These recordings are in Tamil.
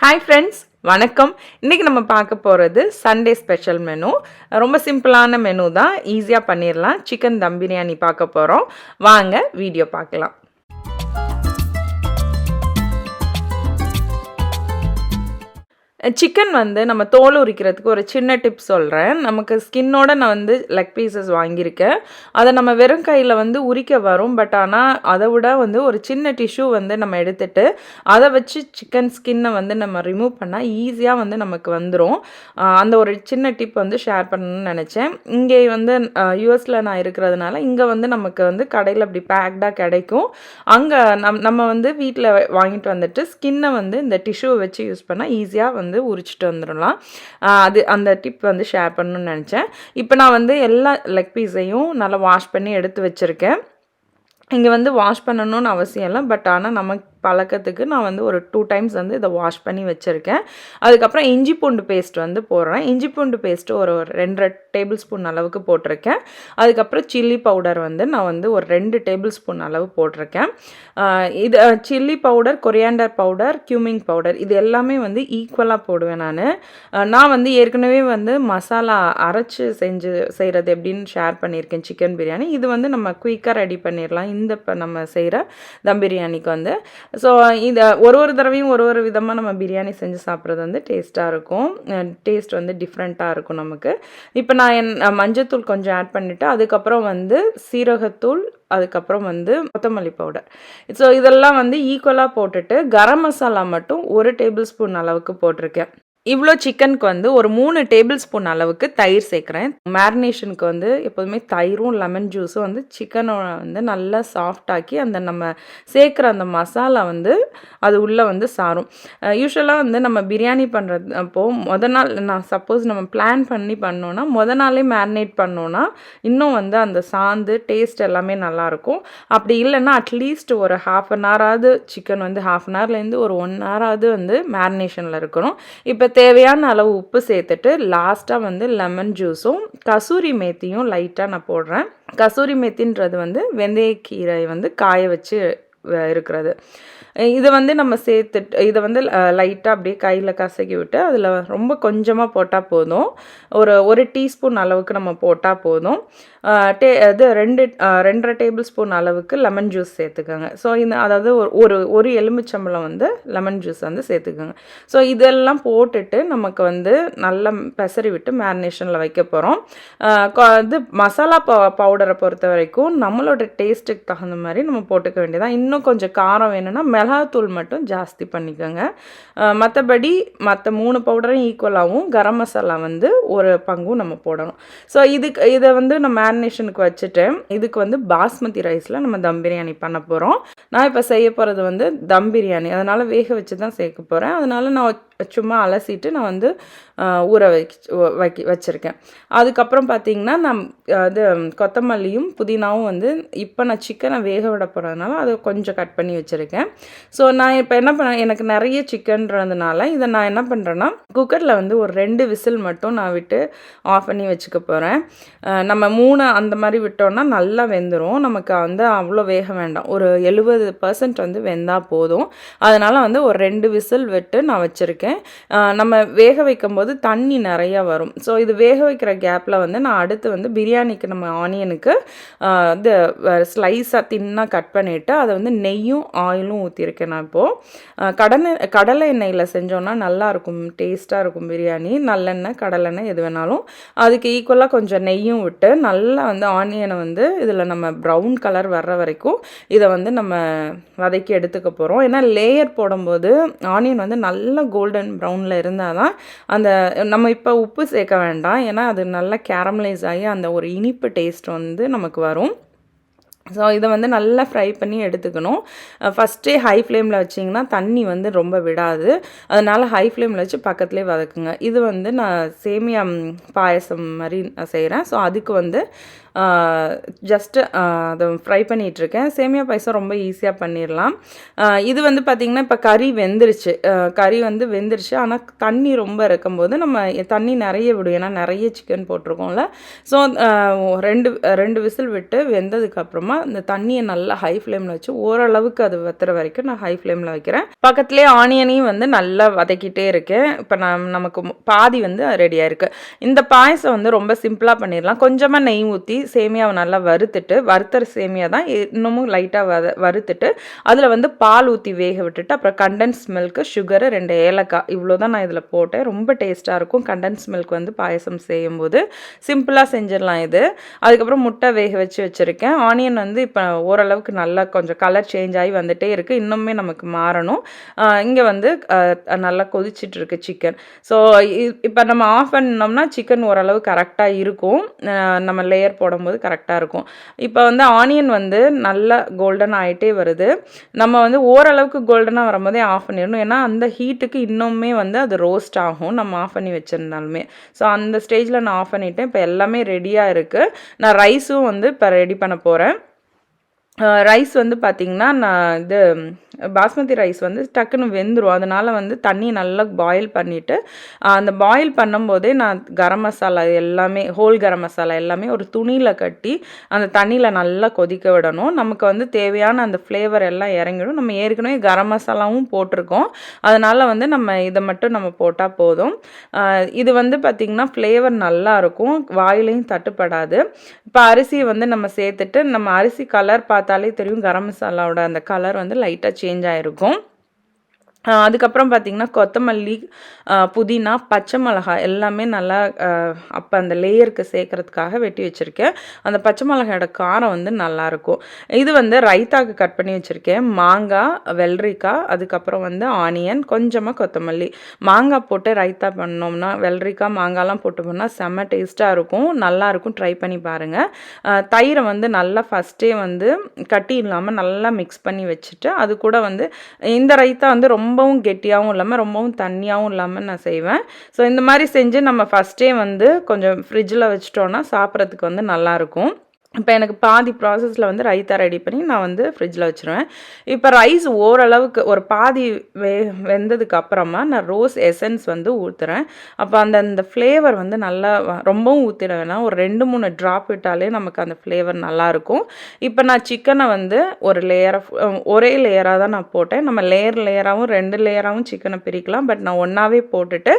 ஹாய் ஃப்ரெண்ட்ஸ், வணக்கம். இன்றைக்கி நம்ம பார்க்க போகிறது சண்டே ஸ்பெஷல் மெனு. ரொம்ப சிம்பிளான மெனு தான், ஈஸியாக பண்ணிடலாம். சிக்கன் தம் பிரியாணி பார்க்க போகிறோம். வாங்க வீடியோ பார்க்கலாம். சிக்கன் வந்து நம்ம தோல் உரிக்கிறதுக்கு ஒரு சின்ன டிப் சொல்கிறேன். நமக்கு ஸ்கின்னோட நான் வந்து லெக் பீசஸ் வாங்கியிருக்கேன். அதை நம்ம வெறும் கையில் வந்து உரிக்க வரும். பட் ஆனால் அதை விட வந்து ஒரு சின்ன டிஷ்யூ வந்து நம்ம எடுத்துகிட்டு அதை வச்சு சிக்கன் ஸ்கின்னை வந்து நம்ம ரிமூவ் பண்ணால் ஈஸியாக வந்து நமக்கு வந்துடும். அந்த ஒரு சின்ன டிப் வந்து ஷேர் பண்ணணும்னு நினச்சேன். இங்கே வந்து யூஎஸில் நான் இருக்கிறதுனால இங்கே வந்து நமக்கு வந்து கடையில் அப்படி பேக்டாக கிடைக்கும். அங்கே நம்ம வந்து வீட்டில் வாங்கிட்டு வந்துட்டு ஸ்கின்னை வந்து இந்த டிஷ்யூவை வச்சு யூஸ் பண்ணால் ஈஸியாக வந்து உரிச்சிட்டு வந்துடலாம். அந்த டிப் வந்து ஷேர் பண்ணணும்னு நினச்சேன். இப்போ நான் வந்து எல்லா லெக் பீஸையும் நல்லா வாஷ் பண்ணி எடுத்து வச்சுருக்கேன். இங்கே வந்து வாஷ் பண்ணணும்னு அவசியம் இல்லை. பட் ஆனால் நமக்கு பழக்கத்துக்கு நான் வந்து ஒரு 2 டைம்ஸ் வந்து இதை வாஷ் பண்ணி வச்சுருக்கேன். அதுக்கப்புறம் இஞ்சி பூண்டு பேஸ்ட் வந்து போடுறேன். இஞ்சி பூண்டு பேஸ்ட்டு ஒரு 2 டேபிள் ஸ்பூன் அளவுக்கு போட்டிருக்கேன். அதுக்கப்புறம் சில்லி பவுடர் வந்து நான் வந்து ஒரு 2 டேபிள் ஸ்பூன் அளவு போட்டிருக்கேன். இது chilli powder, coriander powder, cumin powder இது எல்லாமே வந்து ஈக்குவலாக போடுவேன் நான் வந்து ஏற்கனவே வந்து மசாலா அரைச்சி செய்கிறது எப்படின்னு ஷேர் பண்ணியிருக்கேன் சிக்கன் பிரியாணி. இது வந்து நம்ம குயிக்காக ரெடி பண்ணிடலாம் இந்த இப்போ நம்ம செய்கிற தம் பிரியாணிக்கு வந்து. ஸோ இதை ஒரு தடவையும் ஒரு விதமாக நம்ம பிரியாணி செஞ்சு சாப்பிட்றது வந்து டேஸ்ட்டாக இருக்கும். டேஸ்ட் வந்து டிஃப்ரெண்ட்டாக இருக்கும் நமக்கு. இப்போ நான் மஞ்சத்தூள் கொஞ்சம் ஆட் பண்ணிவிட்டு அதுக்கப்புறம் வந்து சீரகத்தூள், அதுக்கப்புறம் வந்து கொத்தமல்லி பவுடர். ஸோ இதெல்லாம் வந்து ஈக்குவலாக போட்டுட்டு கரம் மசாலா மட்டும் 1 டேபிள் ஸ்பூன் அளவுக்கு போட்டிருக்கேன். இவ்வளோ சிக்கனுக்கு வந்து ஒரு 3 டேபிள் ஸ்பூன் அளவுக்கு தயிர் சேர்க்குறேன். மேரினேஷனுக்கு வந்து எப்போதுமே தயிரும் லெமன் ஜூஸும் வந்து சிக்கனை வந்து நல்லா சாஃப்டாக்கி அந்த நம்ம சேர்க்குற அந்த மசாலா வந்து அது உள்ளே வந்து சாரும். யூஸ்வலாக வந்து நம்ம பிரியாணி பண்ணுறது அப்போது நாள் நான் சப்போஸ் நம்ம பிளான் பண்ணி பண்ணோன்னா நாளே மேரினேட் பண்ணோன்னா இன்னும் வந்து அந்த சாந்து டேஸ்ட் எல்லாமே நல்லாயிருக்கும். அப்படி இல்லைன்னா அட்லீஸ்ட் ஒரு 1/2 ஹவராவது சிக்கன் வந்து 1/2 ஹவர்லேருந்து ஒரு 1 ஹவராவது வந்து மேரினேஷனில் இருக்கணும். இப்போ தேவையான அளவு உப்பு சேர்த்துட்டு லாஸ்ட்டாக வந்து லெமன் ஜூஸும் கசூரி மேத்தியும் லைட்டாக நான் போடுறேன். கசூரி மேத்தின்றது வந்து வெந்தயக்கீரை வந்து காய வச்சு இருக்கிறது. இதை வந்து நம்ம சேர்த்துட்டு இதை வந்து லைட்டாக அப்படியே கையில் கசக்கி விட்டு அதில் ரொம்ப கொஞ்சமாக போட்டால் போதும். ஒரு டீஸ்பூன் அளவுக்கு நம்ம போட்டால் போதும். இது 2.5 டேபிள் ஸ்பூன் அளவுக்கு லெமன் ஜூஸ் சேர்த்துக்கோங்க. ஸோ அதாவது ஒரு எலுமிச்சம்பழம் வந்து லெமன் ஜூஸ் வந்து சேர்த்துக்கோங்க. ஸோ இதெல்லாம் போட்டுட்டு நமக்கு வந்து நல்லா பெசரி விட்டு மேரினேஷனில் வைக்க போகிறோம். இது மசாலா பவுடரை பொறுத்த வரைக்கும் நம்மளோட டேஸ்ட்டுக்கு தகுந்த மாதிரி நம்ம போட்டுக்க வேண்டியதான். இன்னும் கொஞ்சம் காரம் வேணும்னா மிளகாத்தூள் மட்டும் ஜாஸ்தி பண்ணிக்கோங்க. மற்றபடி மற்ற 3 பவுடரும் ஈக்குவலாகவும் கரம் மசாலா வந்து ஒரு பங்கும் நம்ம போடணும். ஸோ இதை வந்து நம்ம மேரினேஷனுக்கு வச்சுட்டு இதுக்கு வந்து பாஸ்மதி ரைஸில் நம்ம தம் பிரியாணி பண்ண போகிறோம். நான் இப்போ செய்ய போகிறது வந்து தம் பிரியாணி, அதனால் வேக வச்சு தான் சேர்க்க போகிறேன். அதனால் நான் சும்மா அலசிட்டு நான் வந்து ஊற வச்சுருக்கேன். அதுக்கப்புறம் பார்த்திங்கன்னா நான் இது கொத்தமல்லியும் புதினாவும் வந்து இப்போ நான் சிக்கனை வேக விட போகிறதுனால அதை கொஞ்சம் கட் பண்ணி வச்சுருக்கேன். ஸோ நான் இப்போ என்ன பண்ணேன், எனக்கு நிறைய சிக்கன்றதுனால இதை நான் என்ன பண்ணுறேன்னா குக்கரில் வந்து ஒரு 2 விசில் மட்டும் நான் விட்டு ஆஃப் பண்ணி வச்சுக்க போகிறேன். நம்ம 3 அந்த மாதிரி விட்டோன்னா நல்லா வெந்துடும். நமக்கு வந்து அவ்வளோ வேக வேண்டாம், ஒரு 70% வந்து வெந்தால் போதும். அதனால் வந்து ஒரு 2 விசில் விட்டு நான் வச்சுருக்கேன். நம்ம வேக வைக்கும்போது தண்ணி நிறையா வரும். ஸோ இது வேக வைக்கிற கேப்பில் வந்து நான் அடுத்து வந்து பிரியாணிக்கு நம்ம ஆனியனுக்கு இது ஸ்லைஸாக தின்னாக கட் பண்ணிவிட்டு அதை வந்து நெய்யும் ஆயிலும் ஊற்றிருக்கேன். நான் இப்போது கடலை எண்ணெயில் செஞ்சோன்னா நல்லாயிருக்கும், டேஸ்ட்டாக இருக்கும் பிரியாணி. நல்லெண்ணெய், கடலெண்ணெய் எது வேணாலும் அதுக்கு ஈக்குவலாக கொஞ்சம் நெய்யும் விட்டு நல்லா வந்து ஆனியனை வந்து இதில் நம்ம ப்ரௌன் கலர் வர்ற வரைக்கும் இதை வந்து நம்ம வதக்கி எடுத்துக்க போகிறோம். ஏன்னா லேயர் போடும்போது ஆனியன் வந்து நல்லா கோல்டன் ப்ரௌனில் இருந்தால் தான் அந்த நம்ம இப்போ உப்பு சேர்க்க வேண்டாம், ஏன்னா அது நல்லா கேரமலைஸ் ஆகி அந்த ஒரு இனிப்பு டேஸ்ட் வந்து நமக்கு வரும். ஸோ இதை வந்து நல்லா ஃப்ரை பண்ணி எடுத்துக்கணும். ஃபஸ்ட்டே ஹை ஃப்ளேமில் வச்சிங்கன்னா தண்ணி வந்து ரொம்ப விடாது. அதனால் ஹை ஃப்ளேமில் வச்சு பக்கத்துலேயே வதக்குங்க. இது வந்து நான் சேமியா பாயசம் மாதிரி நான் செய்கிறேன். ஸோ அதுக்கு வந்து ஜஸ்ட்டு அதை ஃப்ரை பண்ணிகிட்ருக்கேன். சேமியா பாயசம் ரொம்ப ஈஸியாக பண்ணிடலாம். இது வந்து பார்த்திங்கன்னா இப்போ கறி வந்து வெந்துருச்சு. ஆனால் தண்ணி ரொம்ப இருக்கும்போது நம்ம தண்ணி நிறைய விடும், ஏன்னா நிறைய சிக்கன் போட்டிருக்கோம்ல. ஸோ 2 விசில் விட்டு வெந்ததுக்கப்புறமா அதுக்கப்புறமா இந்த தண்ணியை நல்லா ஹை ஃப்ளேமில் வச்சு ஓரளவுக்கு அது வத்துற வரைக்கும் நான் ஹை ஃப்ளேமில் வைக்கிறேன். பக்கத்துலேயே ஆனியனையும் வந்து நல்லா வதக்கிட்டே இருக்கேன். இப்போ நமக்கு பாதி வந்து ரெடியாக இருக்குது. இந்த பாயசம் வந்து ரொம்ப சிம்பிளாக பண்ணிடலாம். கொஞ்சமாக நெய் ஊற்றி சேமியாவை நல்லா வறுத்துட்டு, வறுத்தற சேமியா தான் இன்னமும் லைட்டாக வறுத்துட்டு அதில் வந்து பால் ஊற்றி வேக விட்டுட்டு அப்புறம் கண்டென்ஸ் மில்க்கு, சுகரு, 2 ஏலக்காய் இவ்வளோ தான் நான் இதில் போட்டேன். ரொம்ப டேஸ்ட்டாக இருக்கும் கண்டென்ஸ் மில்க் வந்து பாயசம் செய்யும்போது. சிம்பிளாக செஞ்சிடலாம் இது. அதுக்கப்புறம் முட்டை வேக வச்சு வச்சுருக்கேன். ஆனியன் வந்து இப்போ ஓரளவுக்கு நல்லா கொஞ்சம் கலர் சேஞ்ச் ஆகி வந்துகிட்டே இருக்குது. இன்னுமே நமக்கு மாறணும். இங்கே வந்து நல்லா கொதிச்சிட்ருக்கு சிக்கன். ஸோ இப்போ நம்ம ஆஃப் பண்ணோம்னா சிக்கன் ஓரளவு கரெக்டாக இருக்கும். நம்ம லேயர் போடும்போது கரெக்டாக இருக்கும். இப்போ வந்து ஆனியன் வந்து நல்லா கோல்டன் ஆகிட்டே வருது. நம்ம வந்து ஓரளவுக்கு கோல்டனாக வரும்போதே ஆஃப் பண்ணிடணும். ஏன்னா அந்த ஹீட்டுக்கு இன்னுமே வந்து அது ரோஸ்ட் ஆகும் நம்ம ஆஃப் பண்ணி வச்சுருந்தாலுமே. ஸோ அந்த ஸ்டேஜில் நான் ஆஃப் பண்ணிவிட்டேன். இப்போ எல்லாமே ரெடியாக இருக்குது. நான் ரைஸும் வந்து இப்போ ரெடி பண்ண போகிறேன். ரைஸ் வந்து பார்த்திங்கன்னா நான் இது பாஸ்மதி ரைஸ் வந்து டக்குன்னு வெந்துடும். அதனால் வந்து தண்ணி நல்லா பாயில் பண்ணிவிட்டு அந்த பாயில் பண்ணும்போதே நான் கரம் மசாலா எல்லாமே ஹோல் கரம் மசாலா எல்லாமே ஒரு துணியில் கட்டி அந்த தண்ணியில் நல்லா கொதிக்க விடணும். நமக்கு வந்து தேவையான அந்த ஃப்ளேவர் எல்லாம் இறங்கிடும். நம்ம ஏற்கனவே கரம் மசாலாவும் போட்டிருக்கோம். அதனால் வந்து நம்ம இதை மட்டும் நம்ம போட்டால் போதும். இது வந்து பார்த்திங்கன்னா ஃப்ளேவர் நல்லாயிருக்கும், வாயிலையும் தட்டுப்படாது. இப்போ அரிசியை வந்து நம்ம சேர்த்துட்டு நம்ம அரிசி கலர் பார்த்தாலே தெரியும் கரம் மசாலாவோட அந்த கலர் வந்து லைட்டாக சேஞ்ச் ஆகிருக்கும். அதுக்கப்புறம் பார்த்திங்கன்னா கொத்தமல்லி, புதினா, பச்சை மிளகாய் எல்லாமே நல்லா அப்போ அந்த லேயருக்கு சேர்க்குறதுக்காக வெட்டி வச்சுருக்கேன். அந்த பச்சை மிளகாயோட காரம் வந்து நல்லாயிருக்கும். இது வந்து ரைத்தாக்கு கட் பண்ணி வச்சுருக்கேன். மாங்காய், வெள்ளரிக்காய், அதுக்கப்புறம் வந்து ஆனியன், கொஞ்சமாக கொத்தமல்லி. மாங்காய் போட்டு ரைத்தா பண்ணோம்னா வெள்ளரிக்காய் மாங்காய்லாம் போட்டு பண்ணால் செம்ம டேஸ்ட்டாக இருக்கும். நல்லாயிருக்கும், ட்ரை பண்ணி பாருங்கள். தயிரை வந்து நல்லா ஃபஸ்ட்டே வந்து கட்டி இல்லாமல் நல்லா மிக்ஸ் பண்ணி வச்சுட்டு அது கூட வந்து இந்த ரைத்தா வந்து ரொம்பவும் கெட்டியாகவும் இல்லாமல் ரொம்பவும் தண்ணியாகவும் இல்லாமல் நான் செய்வேன். ஸோ இந்த மாதிரி செஞ்சு நம்ம ஃபஸ்ட்டே வந்து கொஞ்சம் ஃப்ரிட்ஜில் வச்சிட்டோன்னா சாப்பிட்றதுக்கு வந்து நல்லாயிருக்கும். இப்போ எனக்கு பாதி ப்ராசஸில் வந்து ரைத்தா ரெடி பண்ணி நான் வந்து ஃப்ரிட்ஜில் வச்சுருவேன். இப்போ ரைஸ் ஓரளவுக்கு ஒரு பாதி வெந்ததுக்கு அப்புறமா நான் ரோஸ் எசன்ஸ் வந்து ஊற்றுறேன். அப்போ அந்த ஃப்ளேவர் வந்து நல்லா ரொம்பவும் ஊற்றிட வேணாம், ஒரு 2-3 ட்ராப் விட்டாலே நமக்கு அந்த ஃப்ளேவர் நல்லாயிருக்கும். இப்போ நான் சிக்கனை வந்து ஒரே லேயராக தான் நான் போட்டேன். நம்ம லேயராகவும் 2 லேயராகவும் சிக்கனை பிரிக்கலாம். பட் நான் ஒன்றாவே போட்டுட்டு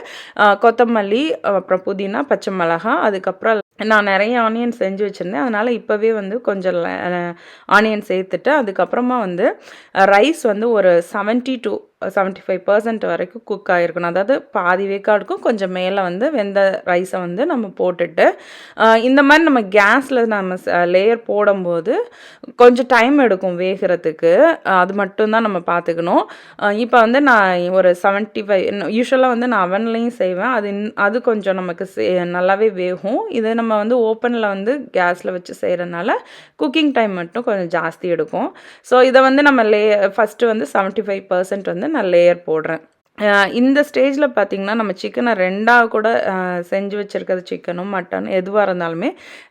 கொத்தமல்லி, அப்புறம் புதினா, பச்சை மிளகாய், அதுக்கப்புறம் நான் நிறைய ஆனியன் செஞ்சு வச்சுருந்தேன். அதனால் இப்போவே வந்து கொஞ்சம் ஆனியன் சேர்த்துட்டு அதுக்கப்புறமா வந்து ரைஸ் வந்து ஒரு 70 to 75% வரைக்கும் குக் ஆகிருக்கணும். அதாவது பாதி வேக்காக இருக்கும், கொஞ்சம் மேலே வந்து வெந்த ரைஸை வந்து நம்ம போட்டுட்டு இந்த மாதிரி நம்ம கேஸில் நம்ம லேயர் போடும்போது கொஞ்சம் டைம் எடுக்கும் வேகிறதுக்கு. அது மட்டும்தான் நம்ம பார்த்துக்கணும். இப்போ வந்து நான் ஒரு 75 யூஸ்வலாக வந்து நான் அவன்லேயும் செய்வேன். அது கொஞ்சம் நமக்கு நல்லாவே வேகும். இது நம்ம வந்து ஓப்பனில் வந்து கேஸில் வச்சு செய்கிறனால குக்கிங் டைம் மட்டும் கொஞ்சம் ஜாஸ்தி எடுக்கும். ஸோ இதை வந்து நம்ம ஃபஸ்ட்டு வந்து 75% வந்து நான் லேயர் போடுறேன். இந்த ஸ்டேஜில் பார்த்திங்கன்னா நம்ம சிக்கனை 2ஆக கூட செஞ்சு வச்சுருக்கிறது, சிக்கனும் மட்டன் எதுவாக இருந்தாலுமே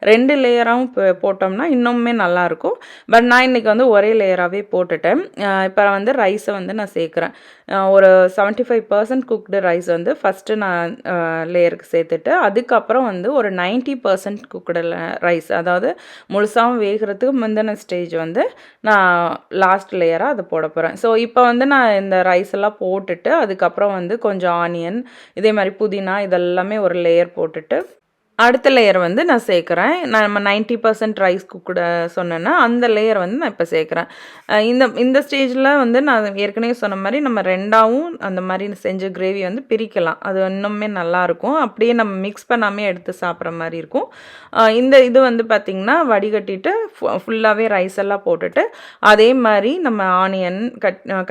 2 லேயராகவும் போட்டோம்னா இன்னுமே நல்லாயிருக்கும். பட் நான் இன்றைக்கி வந்து ஒரே லேயராகவே போட்டுட்டேன். இப்போ வந்து ரைஸை வந்து நான் சேர்க்குறேன். ஒரு 75% குக்டு ரைஸ் வந்து ஃபஸ்ட்டு நான் லேயருக்கு சேர்த்துட்டு அதுக்கப்புறம் வந்து ஒரு 90% குக்டு ரைஸ், அதாவது முழுசாகவும் வேகிறதுக்கு முந்தின ஸ்டேஜ் வந்து நான் லாஸ்ட் லேயராக அதை போட போகிறேன். ஸோ இப்போ வந்து நான் இந்த ரைஸ் எல்லாம் போட்டுட்டு அதுக்கப்புறம் வந்து கொஞ்சம் ஆனியன், இதே மாதிரி புதினா இதெல்லாமே ஒரு லேயர் போட்டுட்டு அடுத்த லேயர் வந்து நான் சேர்க்குறேன். நம்ம 90% ரைஸ் குக்குட சொன்னேன்னா அந்த லேயர் வந்து நான் இப்போ சேர்க்குறேன். இந்த ஸ்டேஜில் வந்து நான் ஏற்கனவே சொன்ன மாதிரி நம்ம 2ஆகவும் அந்த மாதிரி செஞ்ச கிரேவி வந்து பிரிக்கலாம். அது இன்னுமே நல்லாயிருக்கும். அப்படியே நம்ம மிக்ஸ் பண்ணாமே எடுத்து சாப்பிட்ற மாதிரி இருக்கும். இது வந்து பார்த்திங்கன்னா வடிகட்டிட்டு ஃபுல்லாகவே ரைஸ் எல்லாம் போட்டுட்டு அதே மாதிரி நம்ம ஆனியன்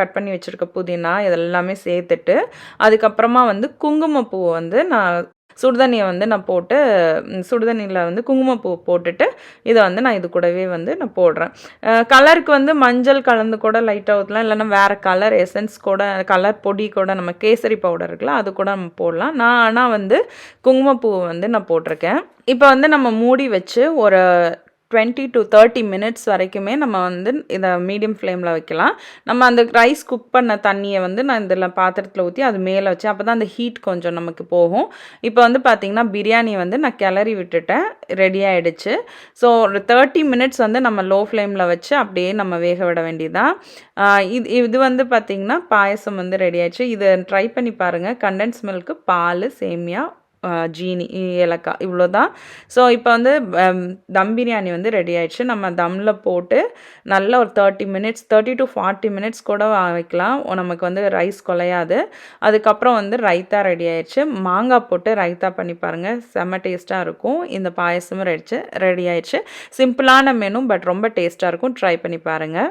கட் பண்ணி வச்சுருக்க புதினா இதெல்லாமே சேர்த்துட்டு அதுக்கப்புறமா வந்து குங்குமப்பூ வந்து நான் சுடுதண்ணியை வந்து நான் போட்டு சுடுதண்ணியில் வந்து குங்குமப்பூ போட்டுட்டு இதை வந்து நான் இது கூடவே வந்து நான் போடுறேன். கலருக்கு வந்து மஞ்சள் கலந்து கூட லைட்டாக ஊற்றலாம், இல்லைன்னா வேறு கலர் எசன்ஸ் கூட கலர் பொடி கூட நம்ம கேசரி பவுடர் இருக்குல்ல அது கூட நம்ம போடலாம். நான் ஆனால் வந்து குங்குமப்பூ வந்து நான் போட்டிருக்கேன். இப்போ வந்து நம்ம மூடி வச்சு ஒரு 20 to 30 மினிட்ஸ் வரைக்குமே நம்ம வந்து இதை மீடியம் ஃப்ளேமில் வைக்கலாம். நம்ம அந்த ரைஸ் குக் பண்ண தண்ணியை வந்து நான் இதில் பாத்திரத்தில் ஊற்றி அது மேலே வச்சேன். அப்போ தான் அந்த ஹீட் கொஞ்சம் நமக்கு போகும். இப்போ வந்து பார்த்திங்கன்னா பிரியாணி வந்து நான் கிளறி விட்டுட்டேன், ரெடி ஆகிடுச்சு. ஸோ ஒரு 30 மினிட்ஸ் வந்து நம்ம லோ ஃப்ளேமில் வச்சு அப்படியே நம்ம வேக விட வேண்டியதான். இது வந்து பார்த்திங்கன்னா பாயசம் வந்து ரெடி ஆயிடுச்சு. இதை ட்ரை பண்ணி பாருங்கள். கண்டென்ஸ் மில்க்கு, பால், சேமியா, ஜீனி, ஏலக்காய் இவ்வளோ தான். ஸோ இப்போ வந்து தம் பிரியாணி வந்து ரெடி ஆயிடுச்சு. நம்ம தம்மில் போட்டு நல்ல ஒரு 30 மினிட்ஸ் 30 to 40 மினிட்ஸ் கூட வைக்கலாம். நமக்கு வந்து ரைஸ் குலையாது. அதுக்கப்புறம் வந்து ரைத்தா ரெடி ஆயிடுச்சு. மாங்காய் போட்டு ரைத்தா பண்ணி பாருங்கள், செம்ம டேஸ்ட்டாக இருக்கும். இந்த பாயசமும் ரெடி ஆயிடுச்சு. சிம்பிளான மெனு, பட் ரொம்ப டேஸ்ட்டாக இருக்கும். ட்ரை பண்ணி பாருங்கள்.